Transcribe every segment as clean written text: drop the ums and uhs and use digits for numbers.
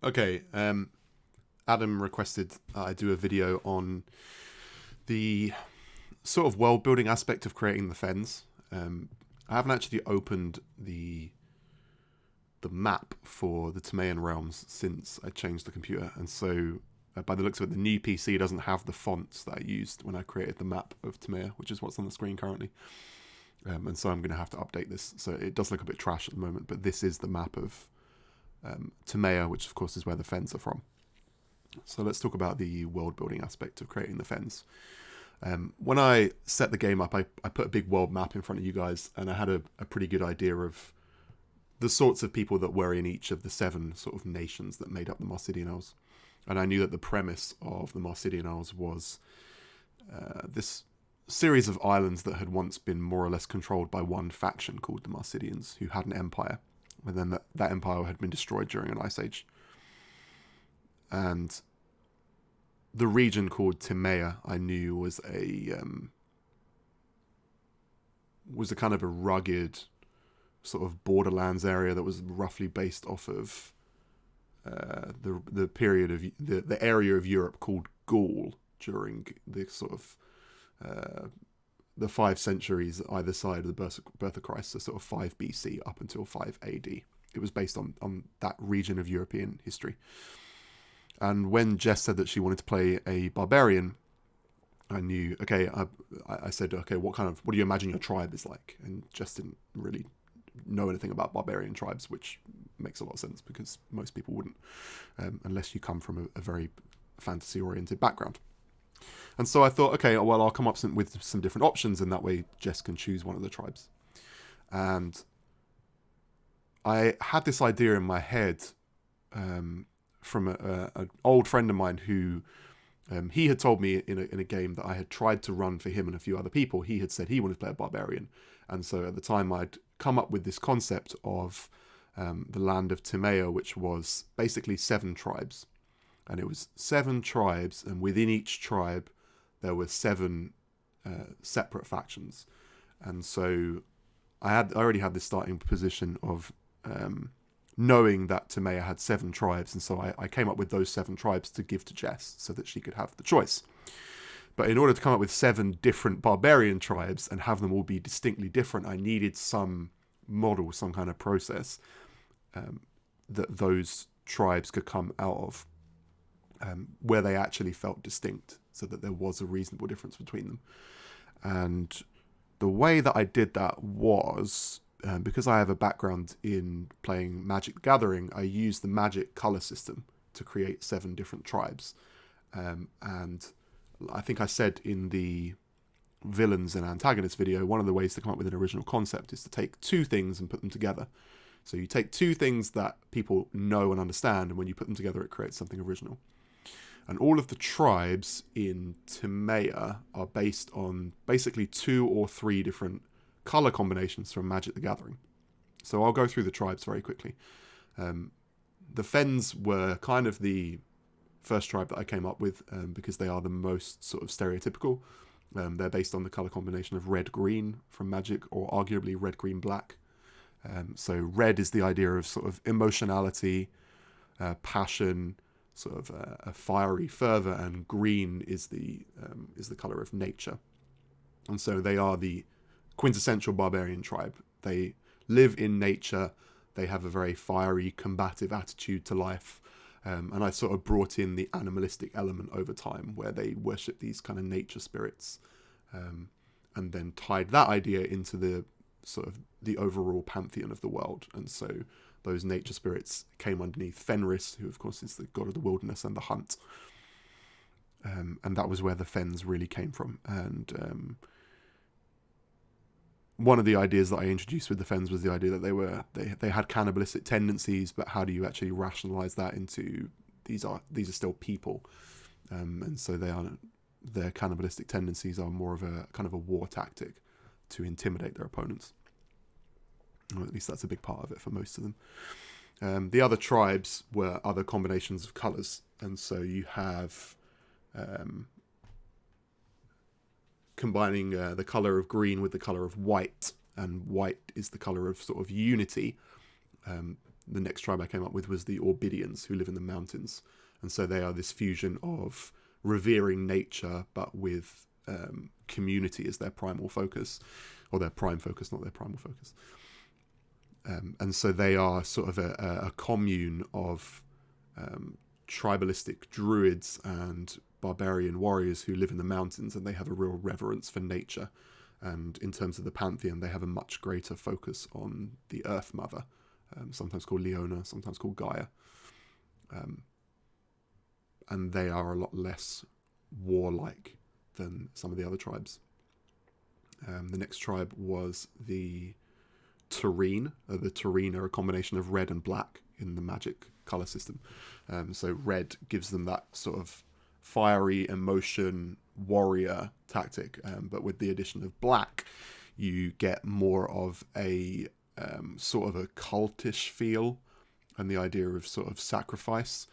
Okay, Adam requested I do a video on the sort of world building aspect of creating the Fens. I haven't actually opened the map for the Timaean realms since I changed the computer, and so by the looks of it, the new PC doesn't have the fonts that I used when I created the map of Timaia, which is what's on the screen currently. And so I'm going to have to update this. So it does look a bit trash at the moment, but this is the map of Timaia, which of course is where the Fens are from. So let's talk about the world building aspect of creating the Fens. When I set the game up, I put a big world map in front of you guys, and I had a pretty good idea of the sorts of people that were in each of the 7 sort of nations that made up the Marsidian Isles. And I knew that the premise of the Marsidian Isles was this series of islands that had once been more or less controlled by one faction called the Marsidians, who had an empire. And then that empire had been destroyed during an ice age. And the region called Timaia, I knew was a kind of a rugged sort of borderlands area that was roughly based off of the period of the area of Europe called Gaul during the sort of the 5 centuries either side of the birth of Christ, so sort of 5 BC up until 5 AD. It was based on that region of European history. And when Jess said that she wanted to play a barbarian, I knew, okay, I said, okay, what do you imagine your tribe is like? And Jess didn't really know anything about barbarian tribes, which makes a lot of sense because most people wouldn't, unless you come from a very fantasy-oriented background. And so I thought, okay, well, I'll come up with some different options, and that way Jess can choose one of the tribes. And I had this idea in my head from an old friend of mine who he had told me in a game that I had tried to run for him and a few other people. He had said he wanted to play a barbarian. And so at the time I'd come up with this concept of the land of Timaia, which was basically 7 tribes. And it was 7 tribes, and within each tribe there were 7 separate factions. And so I already had this starting position of knowing that Timaia had 7 tribes, and so I came up with those 7 tribes to give to Jess so that she could have the choice. But in order to come up with 7 different barbarian tribes and have them all be distinctly different, I needed some model, some kind of process that those tribes could come out of, where they actually felt distinct, so that there was a reasonable difference between them. And the way that I did that was, because I have a background in playing Magic the Gathering, I used the Magic color system to create 7 different tribes. And I think I said in the villains and antagonists video, one of the ways to come up with an original concept is to take 2 things and put them together. So you take 2 things that people know and understand, and when you put them together, it creates something original. And all of the tribes in Timaia are based on basically 2 or 3 different color combinations from Magic the Gathering. So I'll go through the tribes very quickly. The Fens were kind of the first tribe that I came up with because they are the most sort of stereotypical. They're based on the color combination of red-green from Magic, or arguably red-green-black. So red is the idea of sort of emotionality, passion, sort of a fiery fervor, and green is the color of nature. And so they are the quintessential barbarian tribe. They live in nature. They have a very fiery, combative attitude to life. And I sort of brought in the animalistic element over time, where they worship these kind of nature spirits, and then tied that idea into the sort of the overall pantheon of the world. And so those nature spirits came underneath Fenris, who of course is the god of the wilderness and the hunt. And that was where the Fens really came from. And one of the ideas that I introduced with the Fens was the idea that they had cannibalistic tendencies, but how do you actually rationalize that into these are still people, and so their cannibalistic tendencies are more of a kind of a war tactic to intimidate their opponents. Or at least that's a big part of it for most of them. The other tribes were other combinations of colors, and so you have combining the color of green with the color of white, and white is the color of sort of unity. the next tribe I came up with was the Orbidians, who live in the mountains. And so they are this fusion of revering nature, but with community as their primal focus, or their prime focus, not their primal focus. And so they are sort of a commune of tribalistic druids and barbarian warriors who live in the mountains, and they have a real reverence for nature. And in terms of the pantheon, they have a much greater focus on the Earth Mother, sometimes called Leona, sometimes called Gaia. And they are a lot less warlike than some of the other tribes. The next tribe was the Terrene. The Terrene are a combination of red and black in the magic colour system. So red gives them that sort of fiery emotion warrior tactic, but with the addition of black, you get more of a sort of a cultish feel, and the idea of sort of sacrifice.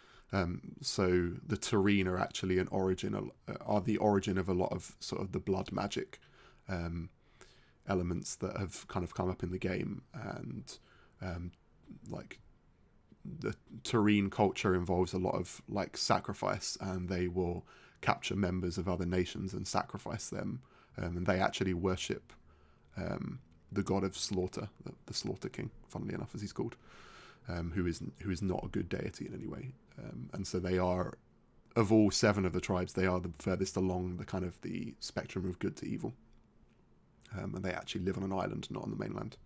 So the Terrene are actually the origin of a lot of sort of the blood magic elements that have kind of come up in the game, and like the Terrene culture involves a lot of like sacrifice, and they will capture members of other nations and sacrifice them, and they actually worship the god of slaughter, the Slaughter King, funnily enough, as he's called, who is not a good deity in any way. And so they are, of all 7 of the tribes, they are the furthest along the kind of the spectrum of good to evil. And they actually live on an island, not on the mainland.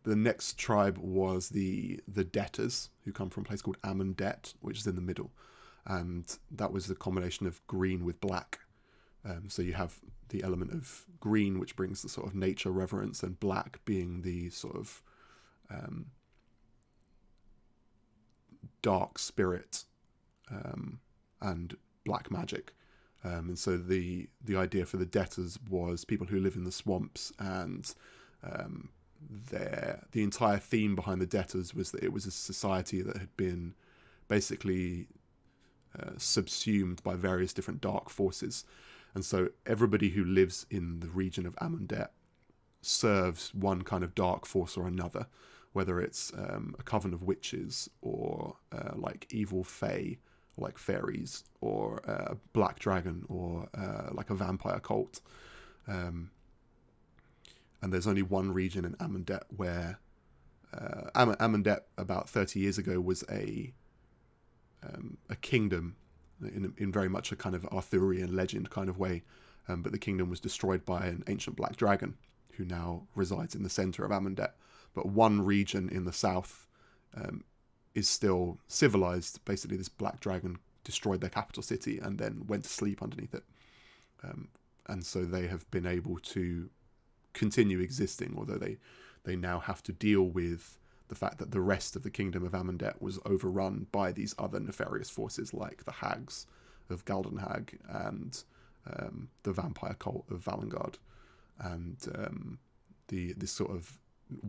The next tribe was the Debtors, who come from a place called Amundet, which is in the middle. And that was the combination of green with black. So you have the element of green, which brings the sort of nature reverence, and black being the sort of dark spirit and black magic. And so the idea for the Debtors was people who live in the swamps, and the entire theme behind the Debtors was that it was a society that had been basically subsumed by various different dark forces. And so everybody who lives in the region of Amundet serves one kind of dark force or another, whether it's a coven of witches, or like evil fae, like fairies, or a black dragon, or like a vampire cult. And there's only one region in Amundet where Amundet about 30 years ago was a kingdom in very much a kind of Arthurian legend kind of way, but the kingdom was destroyed by an ancient black dragon who now resides in the center of Amundet. But one region in the south is still civilized. Basically, this black dragon destroyed their capital city and then went to sleep underneath it. And so they have been able to continue existing, although they now have to deal with the fact that the rest of the kingdom of Amundet was overrun by these other nefarious forces, like the Hags of Galdenhag and the vampire cult of Valengard, and this sort of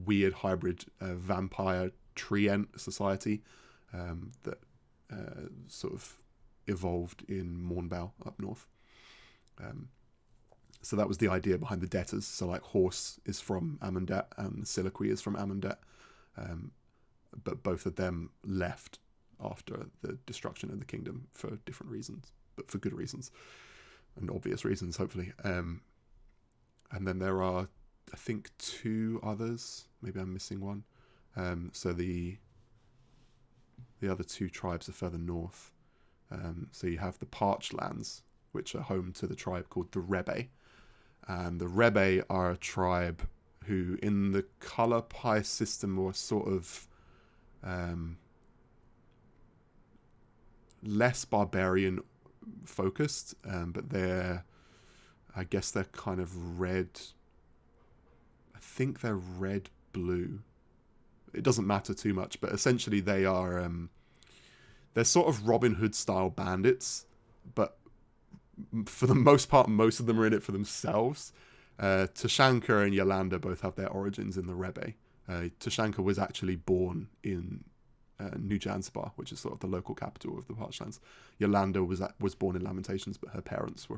weird hybrid vampire treant society that sort of evolved in Mornbow up north. So that was the idea behind the Debtors. So like Horse is from Amundet and Siliqui is from Amundet, but both of them left after the destruction of the kingdom for different reasons, but for good reasons and obvious reasons, hopefully. And then there are, I think, 2 others. Maybe I'm missing one. So the other 2 tribes are further north. So you have the Parched Lands, which are home to the tribe called the Rebe. And the Rebe are a tribe who, in the colour pie system, were sort of less barbarian focused, but I guess they're kind of red. I think they're red-blue. It doesn't matter too much, but essentially they are they're sort of Robin Hood style bandits, but for the most part, most of them are in it for themselves. Tashanka and Yolanda both have their origins in the Rebe. Tashanka was actually born in New Janspar, which is sort of the local capital of the Parched Lands. Yolanda was born in Lamentations, but her parents were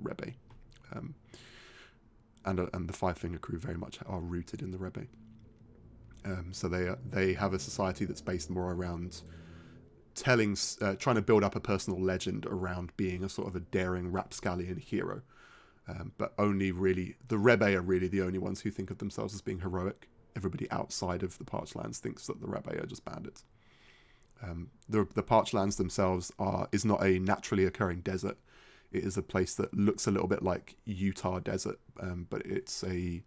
Rebe. And the Five Finger Crew very much are rooted in the Rebe. So they have a society that's based more around trying to build up a personal legend around being a sort of a daring rapscallion hero. But only really, the Rebbe are really the only ones who think of themselves as being heroic. Everybody outside of the Parched Lands thinks that the Rebbe are just bandits. The Parched Lands themselves is not a naturally occurring desert. It is a place that looks a little bit like Utah desert, but it's a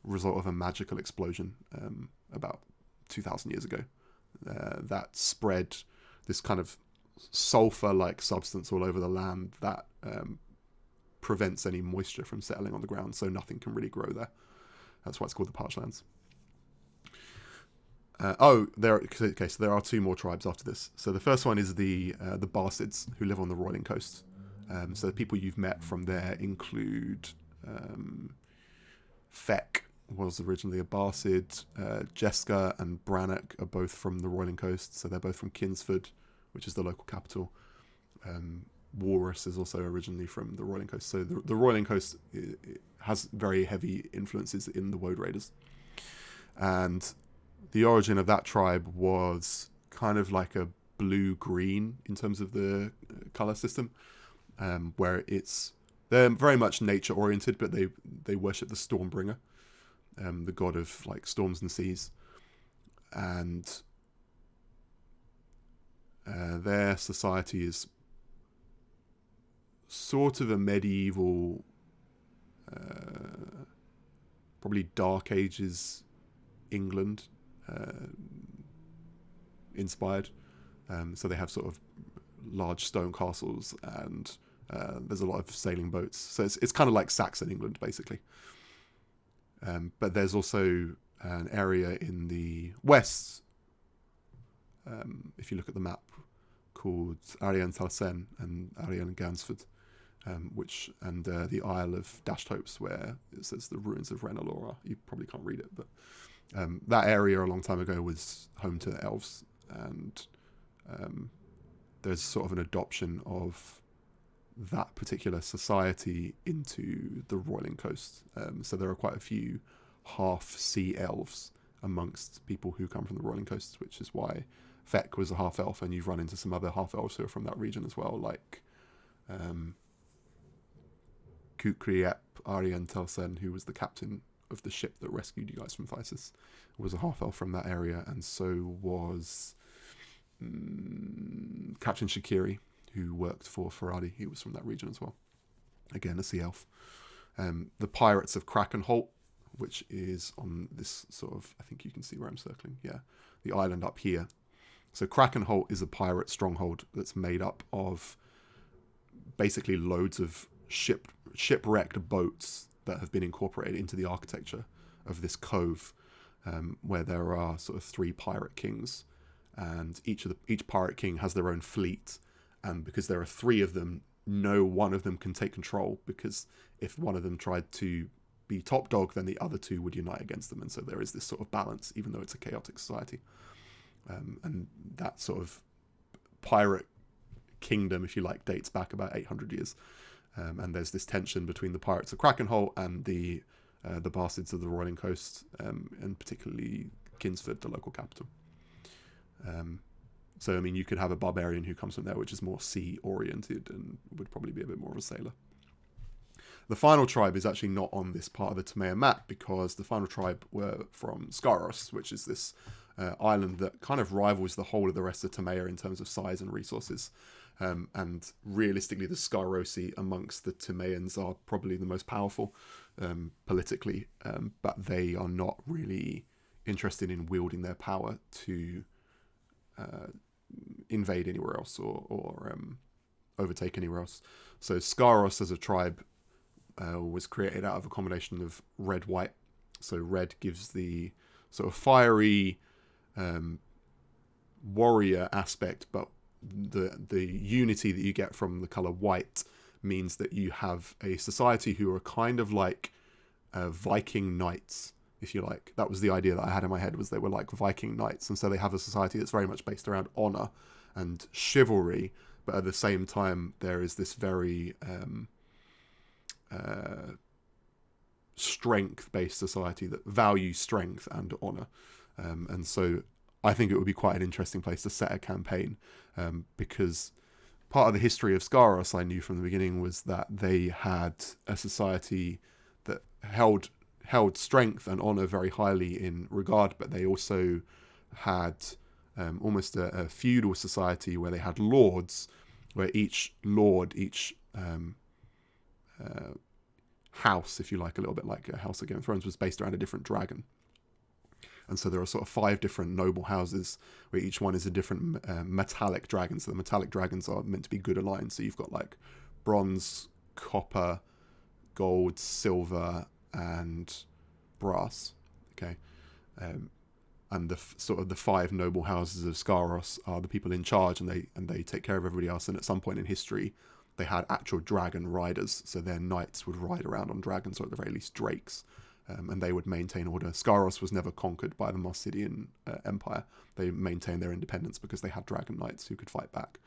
result of a magical explosion about 2,000 years ago that spread this kind of sulfur-like substance all over the land that prevents any moisture from settling on the ground, so nothing can really grow there. That's why it's called the Parched Lands. So there are two more tribes after this. So the first one is the Barcids, who live on the Roiling Coast. So the people you've met from there include Feck was originally a Barcid. Jeska and Brannock are both from the Roiling Coast, so they're both from Kinsford, which is the local capital. Walrus is also originally from the Roiling Coast. So the Roiling Coast has very heavy influences in the Woad Raiders. And the origin of that tribe was kind of like a blue-green in terms of the colour system, where they're very much nature-oriented, but they worship the Stormbringer, the god of like storms and seas. And their society is sort of a medieval, probably Dark Ages England inspired. So they have sort of large stone castles, and there's a lot of sailing boats. So it's kind of like Saxon England, basically. But there's also an area in the west, if you look at the map, called Arian Thalsen and Arian Gansford, and the Isle of Dashed Hopes, where it says the ruins of Renalora. You probably can't read it, but that area a long time ago was home to elves, and there's sort of an adoption of that particular society into the Roiling Coast. So there are quite a few half-sea elves amongst people who come from the Roiling Coast, which is why Feck was a half-elf, and you've run into some other half-elves who are from that region as well, like Kukriep Arian Telsen, who was the captain of the ship that rescued you guys from Thysis, was a half-elf from that area, and so was Captain Shakiri, who worked for Faradi. He was from that region as well. Again, a sea elf. The Pirates of Krakenholt, which is on this sort of, I think you can see where I'm circling, yeah, the island up here. So Krakenholt is a pirate stronghold that's made up of basically loads of shipwrecked boats that have been incorporated into the architecture of this cove, where there are sort of 3 pirate kings, and each pirate king has their own fleet, and because there are 3 of them, no one of them can take control, because if one of them tried to be top dog, then the other 2 would unite against them, and so there is this sort of balance, even though it's a chaotic society. And that sort of pirate kingdom, if you like, dates back about 800 years. And there's this tension between the Pirates of Krakenholt and the Barcids of the Roiling Coast, and particularly Kinsford, the local capital. So, I mean, you could have a barbarian who comes from there, which is more sea-oriented and would probably be a bit more of a sailor. The final tribe is actually not on this part of the Timaia map, because the final tribe were from Scaros, which is this island that kind of rivals the whole of the rest of Timaia in terms of size and resources. And realistically, the Scarosi amongst the Timaians are probably the most powerful politically, but they are not really interested in wielding their power to invade anywhere else or overtake anywhere else. So Scaros as a tribe was created out of a combination of red-white. So red gives the sort of fiery warrior aspect, but the unity that you get from the color white means that you have a society who are kind of like Viking knights, if you like. That was the idea that I had in my head, was they were like Viking knights, and so they have a society that's very much based around honor and chivalry, but at the same time there is this very strength-based society that values strength and honor. And so I think it would be quite an interesting place to set a campaign, because part of the history of Scaros I knew from the beginning was that they had a society that held strength and honor very highly in regard, but they also had almost a feudal society where they had lords, where each lord, each house, if you like, a little bit like a House of Game of Thrones, was based around a different dragon. And so there are sort of 5 different noble houses where each one is a different metallic dragon. So the metallic dragons are meant to be good aligned. So you've got like bronze, copper, gold, silver, and brass. Okay. And the sort of the 5 noble houses of Scaros are the people in charge, and they take care of everybody else. And at some point in history, they had actual dragon riders, so their knights would ride around on dragons, or at the very least drakes, and they would maintain order. Scaros was never conquered by the Marsidian Empire. They maintained their independence because they had dragon knights who could fight back,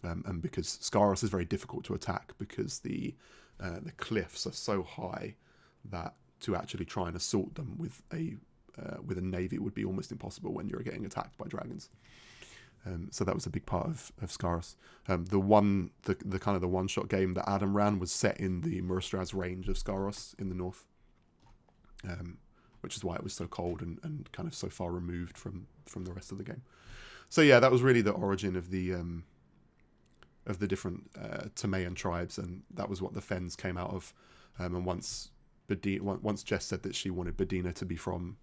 and because Scaros is very difficult to attack because the cliffs are so high that to actually try and assault them with a navy would be almost impossible when you're getting attacked by dragons. So that was a big part of Scaros. The kind of the one-shot game that Adam ran was set in the Murstraz range of Scaros in the north, which is why it was so cold and kind of so far removed from the rest of the game. So yeah, that was really the origin of the different Timaean tribes, and that was what the Fens came out of. And once Jess said that she wanted Bedina to be from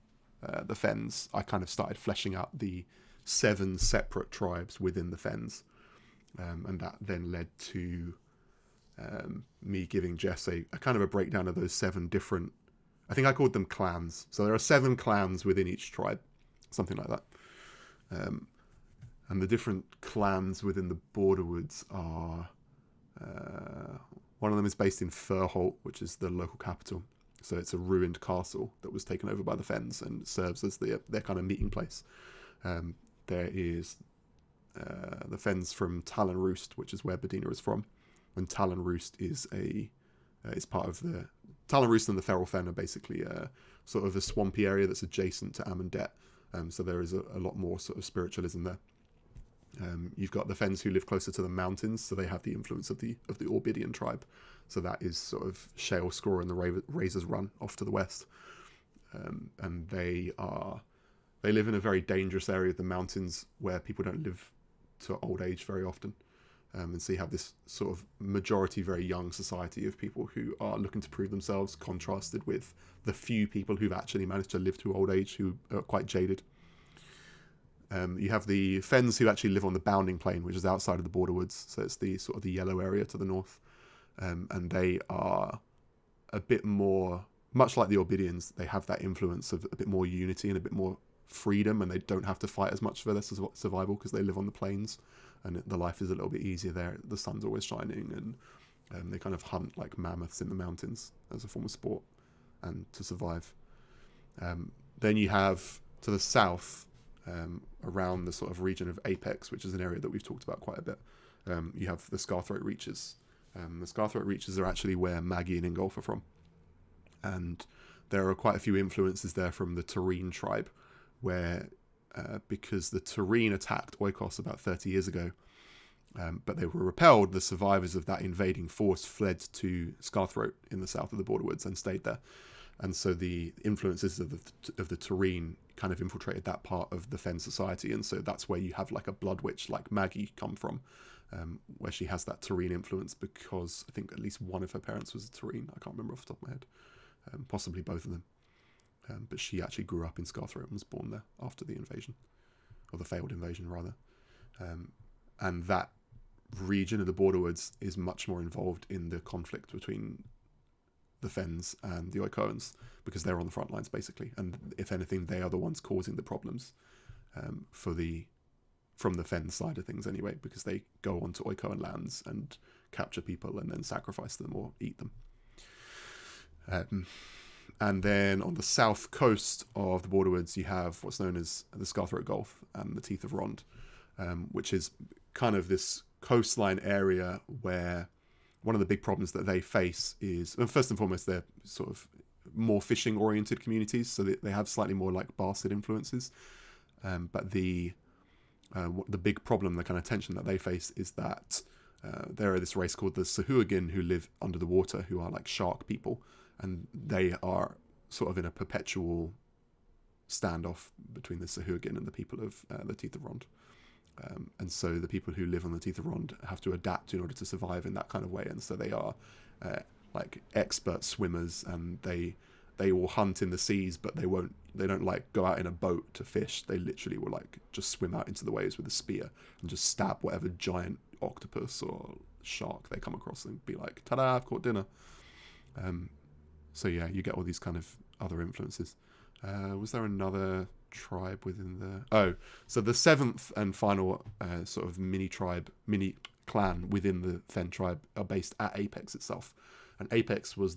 the Fens, I kind of started fleshing out the 7 separate tribes within the Fens, and that then led to me giving Jess a kind of a breakdown of those 7 different, I think I called them clans. So there are 7 clans within each tribe, something like that. And the different clans within the Borderwoods are, one of them is based in Furholt, which is the local capital. So it's a ruined castle that was taken over by the Fens and serves as their kind of meeting place. There is the Fens from Talon Roost, which is where Bedina is from. And Talon Roost is part of the... Talon Roost and the Feral Fen are basically sort of a swampy area that's adjacent to Amandet. So there is a lot more sort of spiritualism there. You've got the Fens who live closer to the mountains, so they have the influence of the Orbidian tribe. So that is sort of Shale Score and the Razor's Run off to the west. And they live in a very dangerous area of the mountains where people don't live to old age very often. And so you have this sort of majority very young society of people who are looking to prove themselves, contrasted with the few people who've actually managed to live to old age who are quite jaded. You have the Fens who actually live on the Bounding Plain, which is outside of the Borderwoods. So it's the sort of the yellow area to the north. And they are a bit more, much like the Orbidians, they have that influence of a bit more unity and a bit more freedom, and they don't have to fight as much for their survival because they live on the plains and the life is a little bit easier there. The sun's always shining, and they kind of hunt like mammoths in the mountains as a form of sport and to survive. Then you have to the south, around the sort of region of Apex, which is an area that we've talked about quite a bit, you have the Scarthroat Reaches. The Scarthroat Reaches are actually where Maggie and Ingolf are from, and there are quite a few influences there from the Terrene tribe, where because the Terrene attacked Oikos about 30 years ago, but they were repelled, the survivors of that invading force fled to Scarthroat in the south of the Borderwoods and stayed there. And so the influences of the Terrene kind of infiltrated that part of the Fen society, and so that's where you have like a blood witch like Maggie come from, where she has that Terrene influence because I think at least one of her parents was a Terrene. I can't remember off the top of my head. Possibly both of them. But she actually grew up in Scarthroat and was born there after the invasion, or the failed invasion rather. And that region of the Borderwoods is much more involved in the conflict between the Fens and the Oikoans, because they're on the front lines basically, and if anything they are the ones causing the problems from the Fen side of things anyway, because they go onto Oikoan lands and capture people and then sacrifice them or eat them. And then on the south coast of the Borderwoods you have what's known as the Scarthroat Gulf and the Teeth of Rond, which is kind of this coastline area where one of the big problems that they face is, first and foremost, they're sort of more fishing oriented communities, so they have slightly more like bastard influences. But the big problem, the kind of tension that they face, is that there are this race called the Sahuagin who live under the water, who are like shark people, and they are sort of in a perpetual standoff between the Sahuagin and the people of the Teeth of Rond. And so the people who live on the Teeth of Rond have to adapt in order to survive in that kind of way, and so they are like expert swimmers, and they will hunt in the seas, but they don't like go out in a boat to fish. They literally will like just swim out into the waves with a spear and just stab whatever giant octopus or shark they come across and be like, ta-da, I've caught dinner. So yeah, you get all these kind of other influences. Was there another tribe within so the seventh and final sort of mini clan within the Fen tribe are based at Apex itself, and Apex was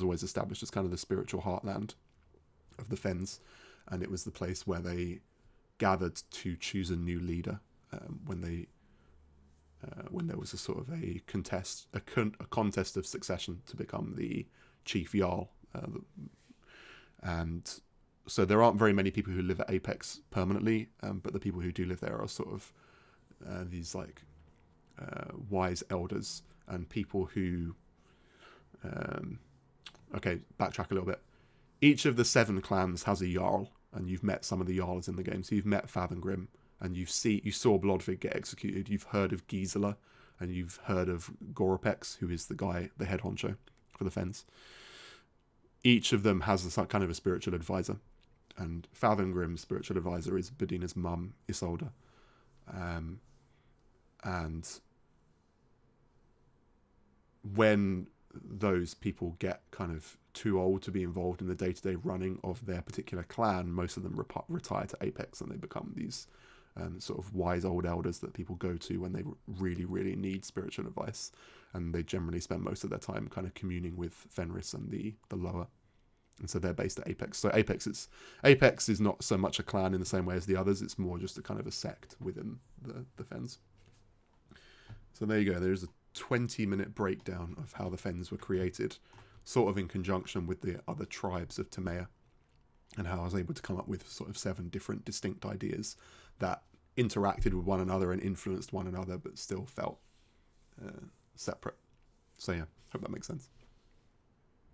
always established as kind of the spiritual heartland of the Fens, and it was the place where they gathered to choose a new leader when there was a sort of a contest of succession to become the chief Jarl, and so there aren't very many people who live at Apex permanently, but the people who do live there are sort of these like wise elders and people who okay, backtrack a little bit. Each of the 7 clans has a Jarl, and you've met some of the Jarls in the game. So you've met Fathomgrim, and you saw Blodvig get executed. You've heard of Gisela, and you've heard of Goropex, who is the head honcho for the Fens. Each of them has a kind of a spiritual advisor, and Fathomgrim's spiritual advisor is Bedina's mum, Isolde. And when those people get kind of too old to be involved in the day-to-day running of their particular clan, most of them retire to Apex, and they become these sort of wise old elders that people go to when they really, really need spiritual advice, and they generally spend most of their time kind of communing with Fenris and the lower, and so they're based at Apex. So Apex is not so much a clan in the same way as the others, it's more just a kind of a sect within the Fens. So there you go, there's a 20-minute breakdown of how the Fens were created, sort of in conjunction with the other tribes of Timaia, and how I was able to come up with sort of 7 different distinct ideas that interacted with one another and influenced one another, but still felt separate. So yeah, hope that makes sense.